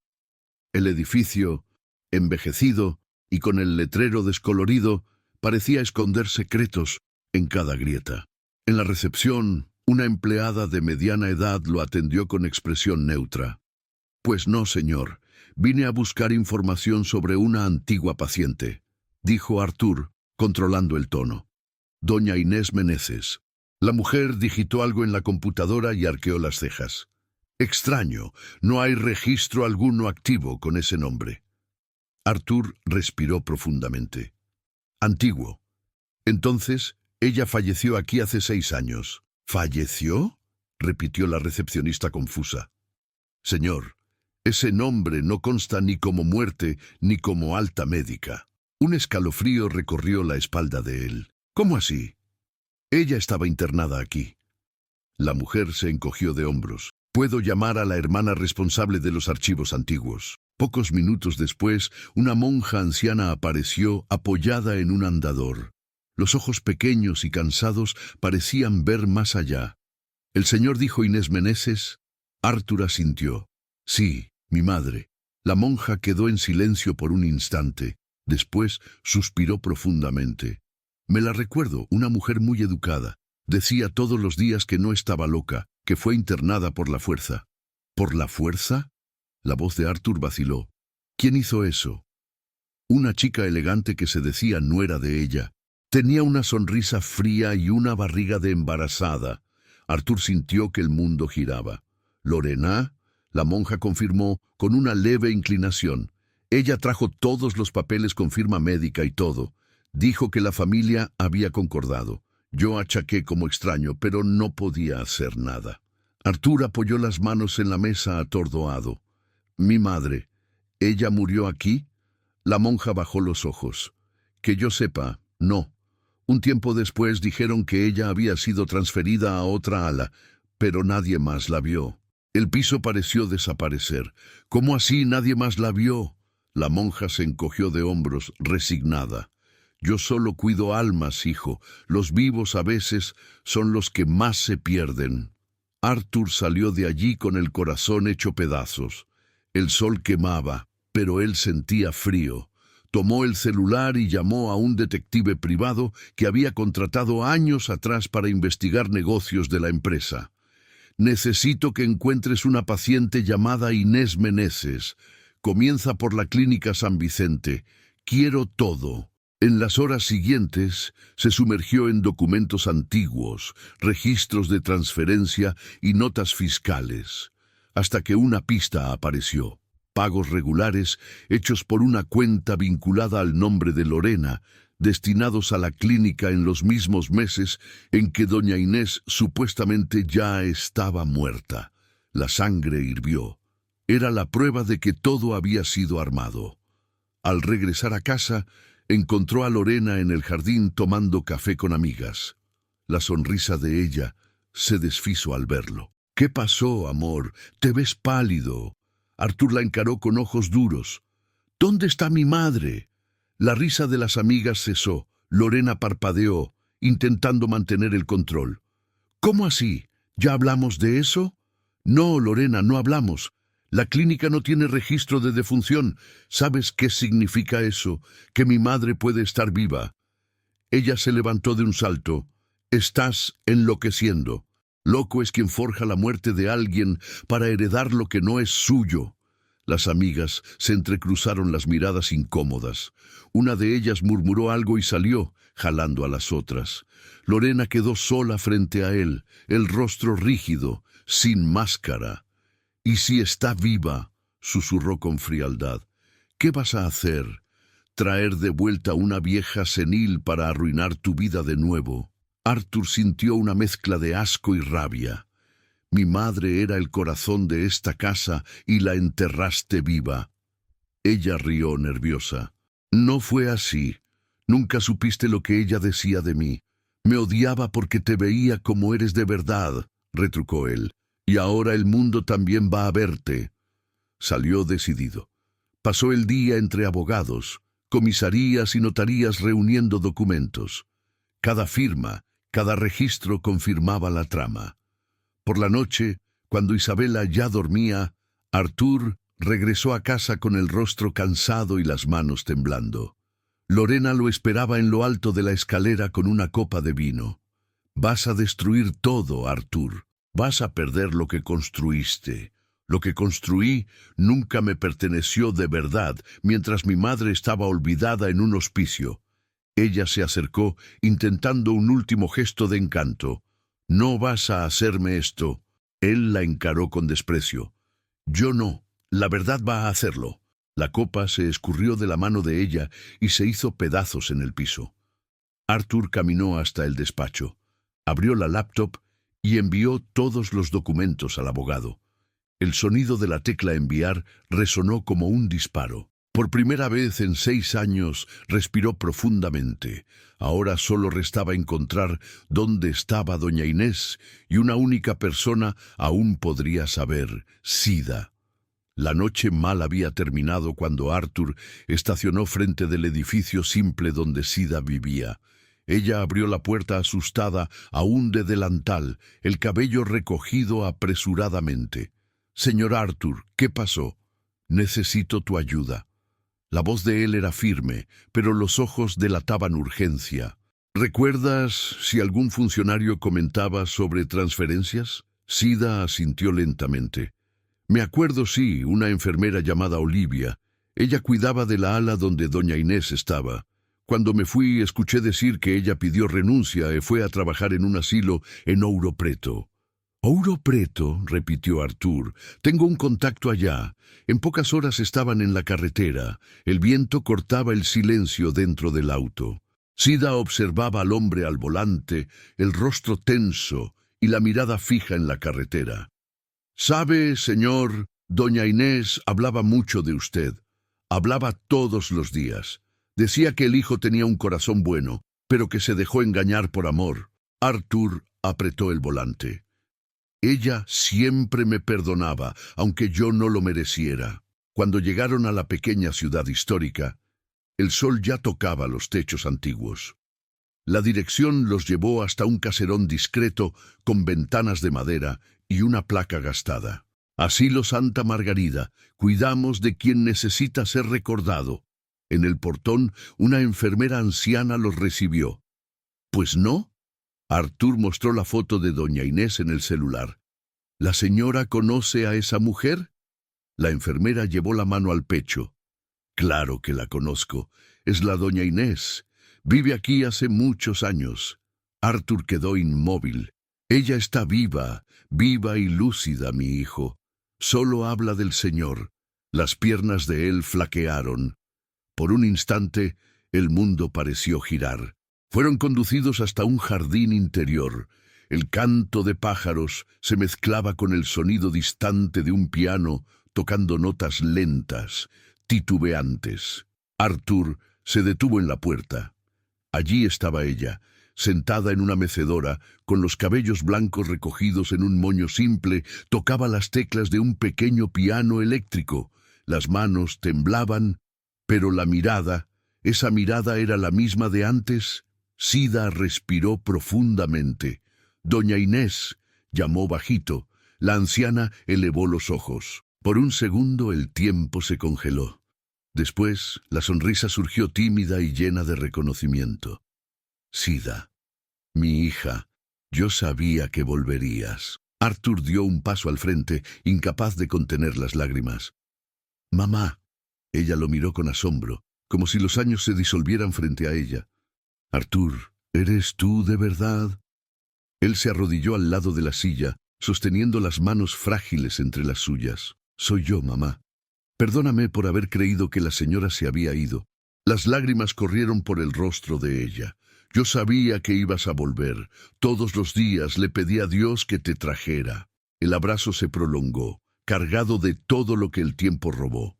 El edificio, envejecido y con el letrero descolorido, parecía esconder secretos en cada grieta. En la recepción, una empleada de mediana edad lo atendió con expresión neutra. «Pues no, señor. Vine a buscar información sobre una antigua paciente», dijo Arthur, controlando el tono. «Doña Inés Meneses». La mujer digitó algo en la computadora y arqueó las cejas. «Extraño, no hay registro alguno activo con ese nombre». Arthur respiró profundamente. «Antiguo. Entonces, Ella falleció aquí hace 6 años. ¿Falleció?, repitió la recepcionista confusa. Señor, ese nombre no consta ni como muerte ni como alta médica. Un escalofrío recorrió la espalda de él. ¿Cómo así? Ella estaba internada aquí. La mujer se encogió de hombros. Puedo llamar a la hermana responsable de los archivos antiguos. Pocos minutos después, una monja anciana apareció apoyada en un andador. Los ojos pequeños y cansados parecían ver más allá. ¿El señor dijo Inés Meneses? Arthur asintió. Sí, mi madre. La monja quedó en silencio por un instante. Después suspiró profundamente. Me la recuerdo, una mujer muy educada. Decía todos los días que no estaba loca, que fue internada por la fuerza. ¿Por la fuerza? La voz de Arthur vaciló. ¿Quién hizo eso? Una chica elegante que se decía nuera de ella. Tenía una sonrisa fría y una barriga de embarazada. Arthur sintió que el mundo giraba. ¿Lorena? La monja confirmó con una leve inclinación. Ella trajo todos los papeles con firma médica y todo. Dijo que la familia había concordado. Yo achaqué como extraño, pero no podía hacer nada. Arthur apoyó las manos en la mesa atordoado. Mi madre, ¿ella murió aquí? La monja bajó los ojos. Que yo sepa, no. Un tiempo después dijeron que ella había sido transferida a otra ala, pero nadie más la vio. El piso pareció desaparecer. ¿Cómo así nadie más la vio? La monja se encogió de hombros, resignada. Yo solo cuido almas, hijo. Los vivos a veces son los que más se pierden. Arthur salió de allí con el corazón hecho pedazos. El sol quemaba, pero él sentía frío. Tomó el celular y llamó a un detective privado que había contratado años atrás para investigar negocios de la empresa. Necesito que encuentres una paciente llamada Inés Meneses. Comienza por la clínica San Vicente. Quiero todo. En las horas siguientes se sumergió en documentos antiguos, registros de transferencia y notas fiscales, hasta que una pista apareció. Pagos regulares hechos por una cuenta vinculada al nombre de Lorena, destinados a la clínica en los mismos meses en que doña Inés supuestamente ya estaba muerta. La sangre hirvió. Era la prueba de que todo había sido armado. Al regresar a casa, encontró a Lorena en el jardín tomando café con amigas. La sonrisa de ella se deshizo al verlo. ¿Qué pasó, amor? Te ves pálido. Arthur la encaró con ojos duros. ¿Dónde está mi madre? La risa de las amigas cesó. Lorena parpadeó, intentando mantener el control. ¿Cómo así? ¿Ya hablamos de eso? No, Lorena, no hablamos. La clínica no tiene registro de defunción. ¿Sabes qué significa eso? Que mi madre puede estar viva. Ella se levantó de un salto. Estás enloqueciendo. Loco es quien forja la muerte de alguien para heredar lo que no es suyo. Las amigas se entrecruzaron las miradas incómodas. Una de ellas murmuró algo y salió, jalando a las otras. Lorena quedó sola frente a él, el rostro rígido, sin máscara. «¿Y si está viva?», susurró con frialdad. «¿Qué vas a hacer? ¿Traer de vuelta a una vieja senil para arruinar tu vida de nuevo?» Arthur sintió una mezcla de asco y rabia. «Mi madre era el corazón de esta casa y la enterraste viva». Ella rió nerviosa. «No fue así. Nunca supiste lo que ella decía de mí. Me odiaba porque te veía como eres de verdad», retrucó él. «Y ahora el mundo también va a verte». Salió decidido. Pasó el día entre abogados, comisarías y notarías reuniendo documentos. Cada firma, cada registro confirmaba la trama. Por la noche, cuando Isabela ya dormía, Arthur regresó a casa con el rostro cansado y las manos temblando. Lorena lo esperaba en lo alto de la escalera con una copa de vino. «Vas a destruir todo, Arthur. Vas a perder lo que construiste. Lo que construí nunca me perteneció de verdad, mientras mi madre estaba olvidada en un hospicio». Ella se acercó, intentando un último gesto de encanto. «No vas a hacerme esto». Él la encaró con desprecio. «Yo no. La verdad va a hacerlo». La copa se escurrió de la mano de ella y se hizo pedazos en el piso. Arthur caminó hasta el despacho, abrió la laptop y envió todos los documentos al abogado. El sonido de la tecla enviar resonó como un disparo. Por primera vez en 6 años respiró profundamente. Ahora solo restaba encontrar dónde estaba doña Inés, y una única persona aún podría saber: Sida. La noche mal había terminado cuando Arthur estacionó frente del edificio simple donde Sida vivía. Ella abrió la puerta asustada, aún de delantal, el cabello recogido apresuradamente. «Señor Arthur, ¿qué pasó? Necesito tu ayuda». La voz de él era firme, pero los ojos delataban urgencia. «¿Recuerdas si algún funcionario comentaba sobre transferencias?» Sida asintió lentamente. «Me acuerdo, sí, una enfermera llamada Olivia. Ella cuidaba de la ala donde doña Inés estaba. Cuando me fui, escuché decir que ella pidió renuncia y fue a trabajar en un asilo en Ouro Preto». «Ouro Preto», repitió Arthur. «Tengo un contacto allá». En pocas horas estaban en la carretera. El viento cortaba el silencio dentro del auto. Sida observaba al hombre al volante, el rostro tenso y la mirada fija en la carretera. «Sabe, señor, doña Inés hablaba mucho de usted. Hablaba todos los días. Decía que el hijo tenía un corazón bueno, pero que se dejó engañar por amor». Arthur apretó el volante. «Ella siempre me perdonaba, aunque yo no lo mereciera». Cuando llegaron a la pequeña ciudad histórica, el sol ya tocaba los techos antiguos. La dirección los llevó hasta un caserón discreto con ventanas de madera y una placa gastada. «Asilo Santa Margarida, cuidamos de quien necesita ser recordado». En el portón, una enfermera anciana los recibió. «¿Pues no?» Arthur mostró la foto de doña Inés en el celular. «¿La señora conoce a esa mujer?» La enfermera llevó la mano al pecho. «Claro que la conozco. Es la doña Inés. Vive aquí hace muchos años». Arthur quedó inmóvil. «Ella está viva, viva y lúcida, mi hijo. Solo habla del Señor». Las piernas de él flaquearon. Por un instante, el mundo pareció girar. Fueron conducidos hasta un jardín interior. El canto de pájaros se mezclaba con el sonido distante de un piano tocando notas lentas, titubeantes. Arthur se detuvo en la puerta. Allí estaba ella, sentada en una mecedora, con los cabellos blancos recogidos en un moño simple, tocaba las teclas de un pequeño piano eléctrico. Las manos temblaban, pero la mirada, esa mirada era la misma de antes. Sida respiró profundamente. «Doña Inés», llamó bajito. La anciana elevó los ojos. Por un segundo el tiempo se congeló. Después, la sonrisa surgió tímida y llena de reconocimiento. «Sida, mi hija, yo sabía que volverías». Arthur dio un paso al frente, incapaz de contener las lágrimas. «Mamá». Ella lo miró con asombro, como si los años se disolvieran frente a ella. «Arthur, ¿eres tú de verdad?» Él se arrodilló al lado de la silla, sosteniendo las manos frágiles entre las suyas. «Soy yo, mamá. Perdóname por haber creído que la señora se había ido». Las lágrimas corrieron por el rostro de ella. «Yo sabía que ibas a volver. Todos los días le pedí a Dios que te trajera». El abrazo se prolongó, cargado de todo lo que el tiempo robó.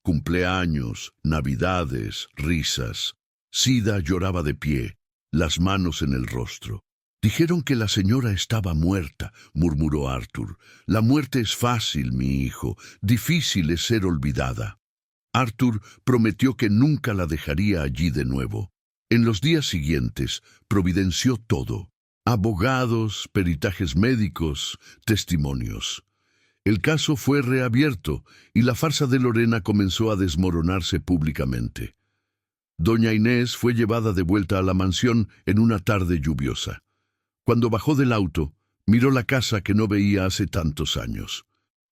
Cumpleaños, navidades, risas. Sida lloraba de pie, las manos en el rostro. «Dijeron que la señora estaba muerta», murmuró Arthur. «La muerte es fácil, mi hijo. Difícil es ser olvidada». Arthur prometió que nunca la dejaría allí de nuevo. En los días siguientes, providenció todo. Abogados, peritajes médicos, testimonios. El caso fue reabierto y la farsa de Lorena comenzó a desmoronarse públicamente. Doña Inés fue llevada de vuelta a la mansión en una tarde lluviosa. Cuando bajó del auto, miró la casa que no veía hace tantos años.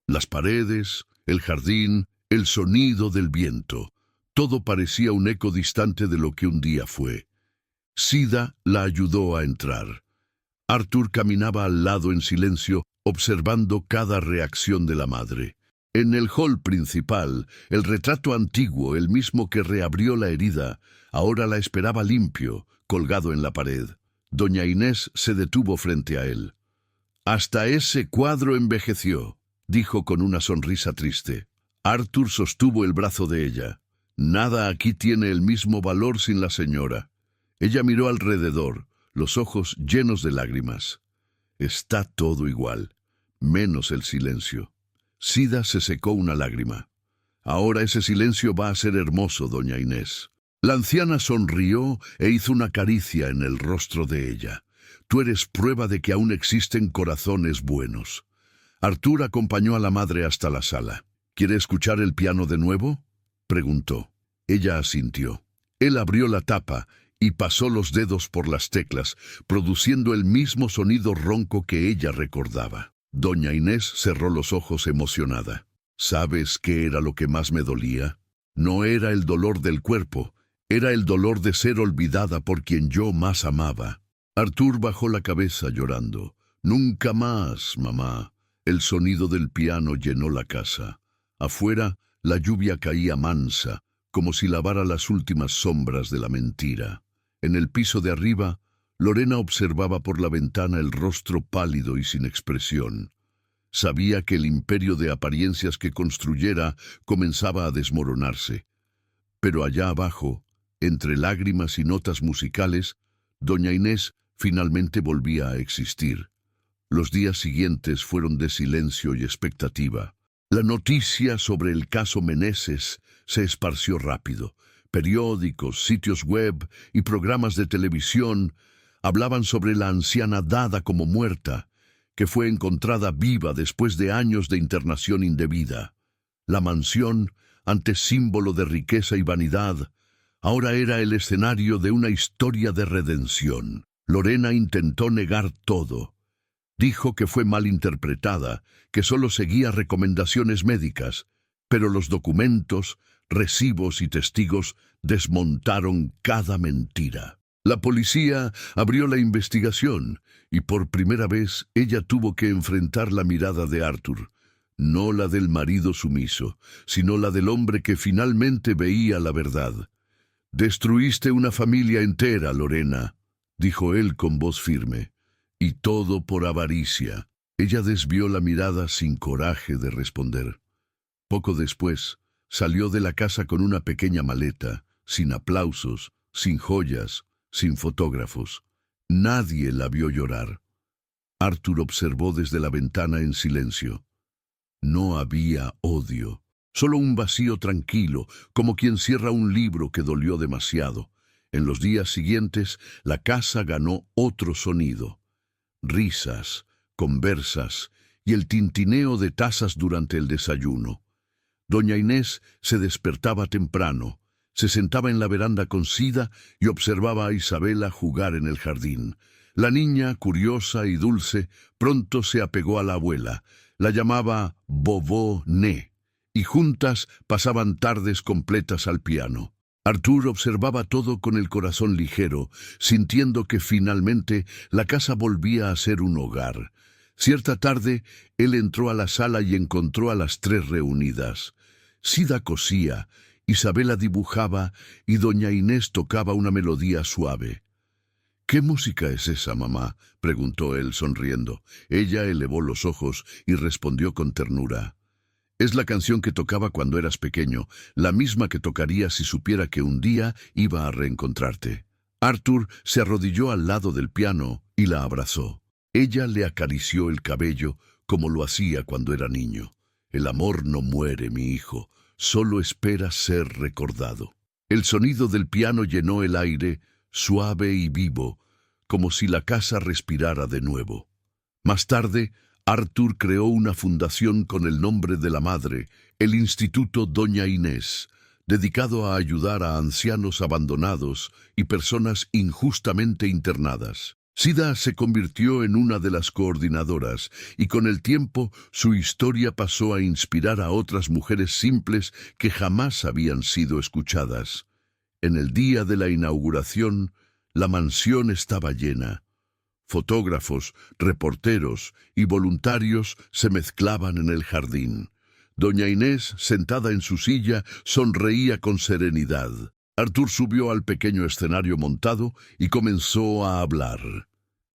Las paredes, el jardín, el sonido del viento. Todo parecía un eco distante de lo que un día fue. Sida la ayudó a entrar. Arthur caminaba al lado en silencio, observando cada reacción de la madre. En el hall principal, el retrato antiguo, el mismo que reabrió la herida, ahora la esperaba limpio, colgado en la pared. Doña Inés se detuvo frente a él. «Hasta ese cuadro envejeció», dijo con una sonrisa triste. Arthur sostuvo el brazo de ella. «Nada aquí tiene el mismo valor sin la señora». Ella miró alrededor, los ojos llenos de lágrimas. «Está todo igual, menos el silencio». Sida se secó una lágrima. «Ahora ese silencio va a ser hermoso, doña Inés». La anciana sonrió e hizo una caricia en el rostro de ella. «Tú eres prueba de que aún existen corazones buenos». Arthur acompañó a la madre hasta la sala. «¿Quiere escuchar el piano de nuevo?», preguntó. Ella asintió. Él abrió la tapa y pasó los dedos por las teclas, produciendo el mismo sonido ronco que ella recordaba. Doña Inés cerró los ojos emocionada. «¿Sabes qué era lo que más me dolía? No era el dolor del cuerpo, era el dolor de ser olvidada por quien yo más amaba». Arthur bajó la cabeza llorando. «Nunca más, mamá». El sonido del piano llenó la casa. Afuera, la lluvia caía mansa, como si lavara las últimas sombras de la mentira. En el piso de arriba, Lorena observaba por la ventana el rostro pálido y sin expresión. Sabía que el imperio de apariencias que construyera comenzaba a desmoronarse. Pero allá abajo, entre lágrimas y notas musicales, doña Inés finalmente volvía a existir. Los días siguientes fueron de silencio y expectativa. La noticia sobre el caso Meneses se esparció rápido. Periódicos, sitios web y programas de televisión hablaban sobre la anciana dada como muerta, que fue encontrada viva después de años de internación indebida. La mansión, antes símbolo de riqueza y vanidad, ahora era el escenario de una historia de redención. Lorena intentó negar todo. Dijo que fue mal interpretada, que solo seguía recomendaciones médicas, pero los documentos, recibos y testigos desmontaron cada mentira. La policía abrió la investigación y por primera vez ella tuvo que enfrentar la mirada de Arthur, no la del marido sumiso, sino la del hombre que finalmente veía la verdad. «Destruiste una familia entera, Lorena», dijo él con voz firme, «y todo por avaricia». Ella desvió la mirada sin coraje de responder. Poco después, salió de la casa con una pequeña maleta, sin aplausos, sin joyas, sin fotógrafos. Nadie la vio llorar. Arthur observó desde la ventana en silencio. No había odio, solo un vacío tranquilo, como quien cierra un libro que dolió demasiado. En los días siguientes, la casa ganó otro sonido. Risas, conversas y el tintineo de tazas durante el desayuno. Doña Inés se despertaba temprano, se sentaba en la veranda con Sida y observaba a Isabela jugar en el jardín. La niña, curiosa y dulce, pronto se apegó a la abuela. La llamaba Bobó Né, y juntas pasaban tardes completas al piano. Arthur observaba todo con el corazón ligero, sintiendo que finalmente la casa volvía a ser un hogar. Cierta tarde, él entró a la sala y encontró a las tres reunidas. Sida cosía, Isabela dibujaba y doña Inés tocaba una melodía suave. «¿Qué música es esa, mamá?», preguntó él sonriendo. Ella elevó los ojos y respondió con ternura. «Es la canción que tocaba cuando eras pequeño, la misma que tocaría si supiera que un día iba a reencontrarte». Arthur se arrodilló al lado del piano y la abrazó. Ella le acarició el cabello como lo hacía cuando era niño. «El amor no muere, mi hijo, solo espera ser recordado». El sonido del piano llenó el aire, suave y vivo, como si la casa respirara de nuevo. Más tarde, Arthur creó una fundación con el nombre de la madre, el Instituto Doña Inés, dedicado a ayudar a ancianos abandonados y personas injustamente internadas. Sida se convirtió en una de las coordinadoras y con el tiempo su historia pasó a inspirar a otras mujeres simples que jamás habían sido escuchadas. En el día de la inauguración, la mansión estaba llena. Fotógrafos, reporteros y voluntarios se mezclaban en el jardín. Doña Inés, sentada en su silla, sonreía con serenidad. Arthur subió al pequeño escenario montado y comenzó a hablar.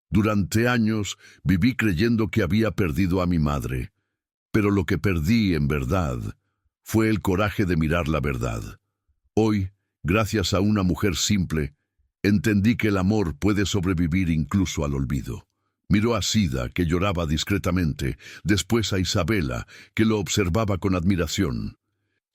Durante años viví creyendo que había perdido a mi madre, pero lo que perdí en verdad fue el coraje de mirar la verdad. Hoy, gracias a una mujer simple, entendí que el amor puede sobrevivir incluso al olvido. Miró a Sida, que lloraba discretamente, después a Isabela, que lo observaba con admiración.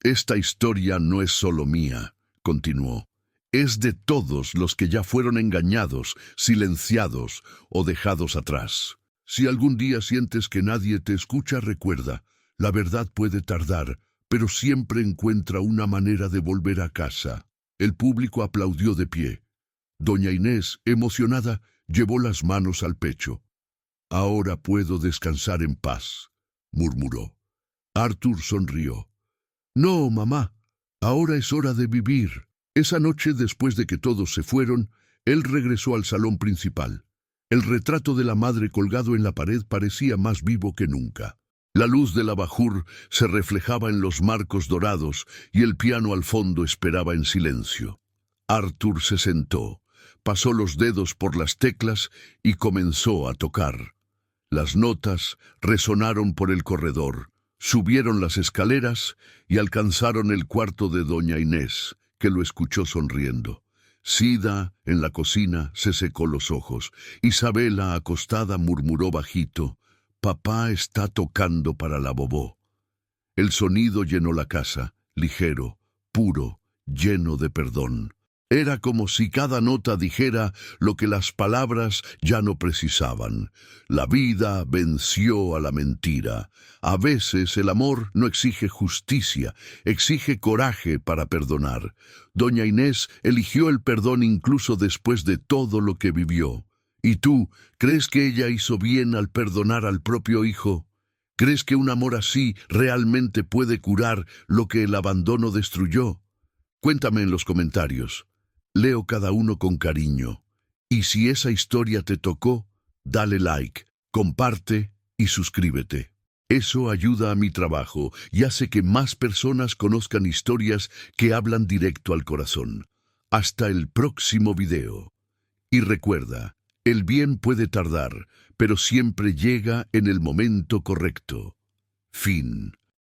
Esta historia no es solo mía, continuó. Es de todos los que ya fueron engañados, silenciados o dejados atrás. Si algún día sientes que nadie te escucha, recuerda, la verdad puede tardar, pero siempre encuentra una manera de volver a casa. El público aplaudió de pie. Doña Inés, emocionada, llevó las manos al pecho. Ahora puedo descansar en paz, murmuró. Arthur sonrió. No, mamá, ahora es hora de vivir. Esa noche, después de que todos se fueron, él regresó al salón principal. El retrato de la madre colgado en la pared parecía más vivo que nunca. La luz del abajur se reflejaba en los marcos dorados y el piano al fondo esperaba en silencio. Arthur se sentó, pasó los dedos por las teclas y comenzó a tocar. Las notas resonaron por el corredor, subieron las escaleras y alcanzaron el cuarto de doña Inés, que lo escuchó sonriendo. Sida, en la cocina, se secó los ojos. Isabela, acostada, murmuró bajito, «Papá está tocando para la bobó». El sonido llenó la casa, ligero, puro, lleno de perdón. Era como si cada nota dijera lo que las palabras ya no precisaban. La vida venció a la mentira. A veces el amor no exige justicia, exige coraje para perdonar. Doña Inés eligió el perdón incluso después de todo lo que vivió. ¿Y tú, crees que ella hizo bien al perdonar al propio hijo? ¿Crees que un amor así realmente puede curar lo que el abandono destruyó? Cuéntame en los comentarios. Leo cada uno con cariño. Y si esa historia te tocó, dale like, comparte y suscríbete. Eso ayuda a mi trabajo y hace que más personas conozcan historias que hablan directo al corazón. Hasta el próximo video. Y recuerda, el bien puede tardar, pero siempre llega en el momento correcto. Fin.